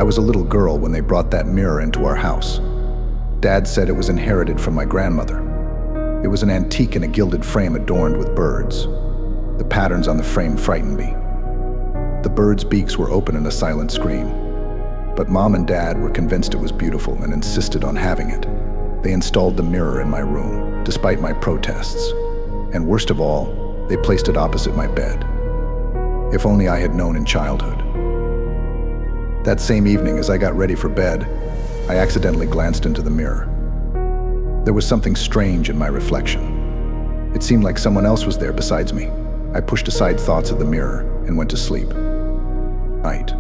I was a little girl when they brought that mirror into our house. Dad said it was inherited from my grandmother. It was an antique in a gilded frame adorned with birds. The patterns on the frame frightened me. The birds' beaks were open in a silent scream. But Mom and Dad were convinced it was beautiful and insisted on having it. They installed the mirror in my room, despite my protests. And worst of all, they placed it opposite my bed. If only I had known in childhood. That same evening, as I got ready for bed, I accidentally glanced into the mirror. There was something strange in my reflection. It seemed like someone else was there besides me. I pushed aside thoughts of the mirror and went to sleep. Night.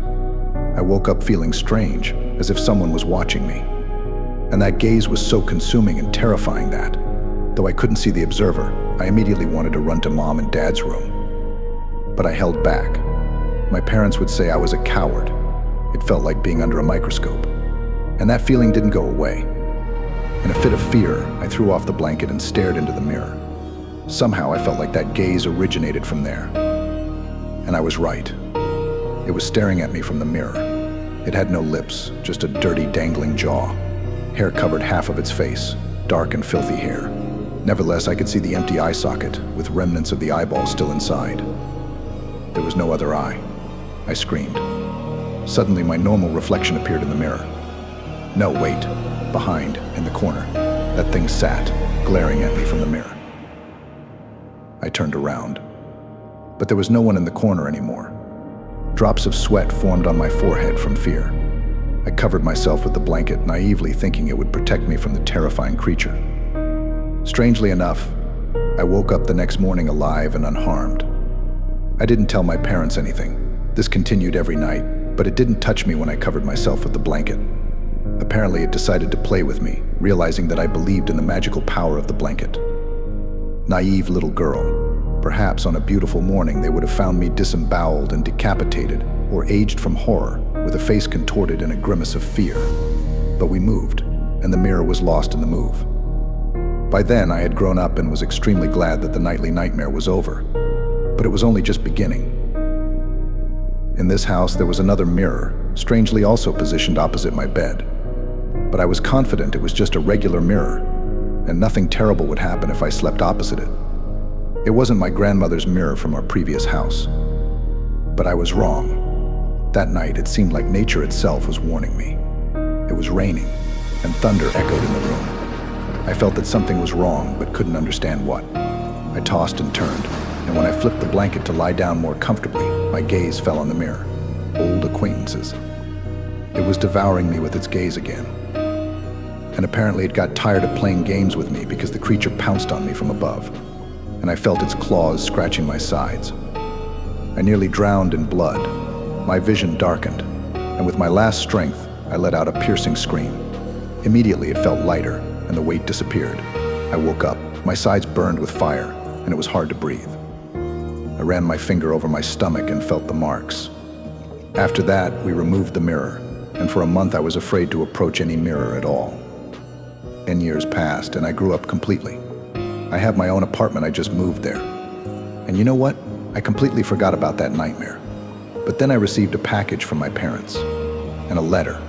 I woke up feeling strange, as if someone was watching me. And that gaze was so consuming and terrifying that, though I couldn't see the observer, I immediately wanted to run to Mom and Dad's room. But I held back. My parents would say I was a coward. It felt like being under a microscope. And that feeling didn't go away. In a fit of fear, I threw off the blanket and stared into the mirror. Somehow I felt like that gaze originated from there. And I was right. It was staring at me from the mirror. It had no lips, just a dirty, dangling jaw. Hair covered half of its face, dark and filthy hair. Nevertheless, I could see the empty eye socket, with remnants of the eyeball still inside. There was no other eye. I screamed. Suddenly, my normal reflection appeared in the mirror. No, wait. Behind, in the corner, that thing sat, glaring at me from the mirror. I turned around. But there was no one in the corner anymore. Drops of sweat formed on my forehead from fear. I covered myself with the blanket, naively thinking it would protect me from the terrifying creature. Strangely enough, I woke up the next morning alive and unharmed. I didn't tell my parents anything. This continued every night, but it didn't touch me when I covered myself with the blanket. Apparently, it decided to play with me, realizing that I believed in the magical power of the blanket. Naive little girl. Perhaps on a beautiful morning they would have found me disemboweled and decapitated, or aged from horror, with a face contorted in a grimace of fear. But we moved, and the mirror was lost in the move. By then, I had grown up and was extremely glad that the nightly nightmare was over. But it was only just beginning. In this house, there was another mirror, strangely also positioned opposite my bed. But I was confident it was just a regular mirror, and nothing terrible would happen if I slept opposite it. It wasn't my grandmother's mirror from our previous house. But I was wrong. That night, it seemed like nature itself was warning me. It was raining, and thunder echoed in the room. I felt that something was wrong, but couldn't understand what. I tossed and turned, and when I flipped the blanket to lie down more comfortably, my gaze fell on the mirror. Old acquaintances. It was devouring me with its gaze again. And apparently it got tired of playing games with me because the creature pounced on me from above, and I felt its claws scratching my sides. I nearly drowned in blood. My vision darkened, and with my last strength, I let out a piercing scream. Immediately it felt lighter, and the weight disappeared. I woke up. My sides burned with fire, and it was hard to breathe. I ran my finger over my stomach and felt the marks. After that, we removed the mirror, and for a month I was afraid to approach any mirror at all. 10 years passed, and I grew up completely. I have my own apartment. I just moved there. And you know what? I completely forgot about that nightmare. But then I received a package from my parents, and a letter.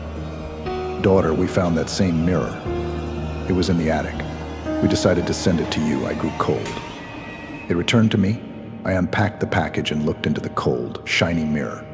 Daughter, we found that same mirror. It was in the attic. We decided to send it to you. I grew cold. It returned to me. I unpacked the package and looked into the cold, shiny mirror.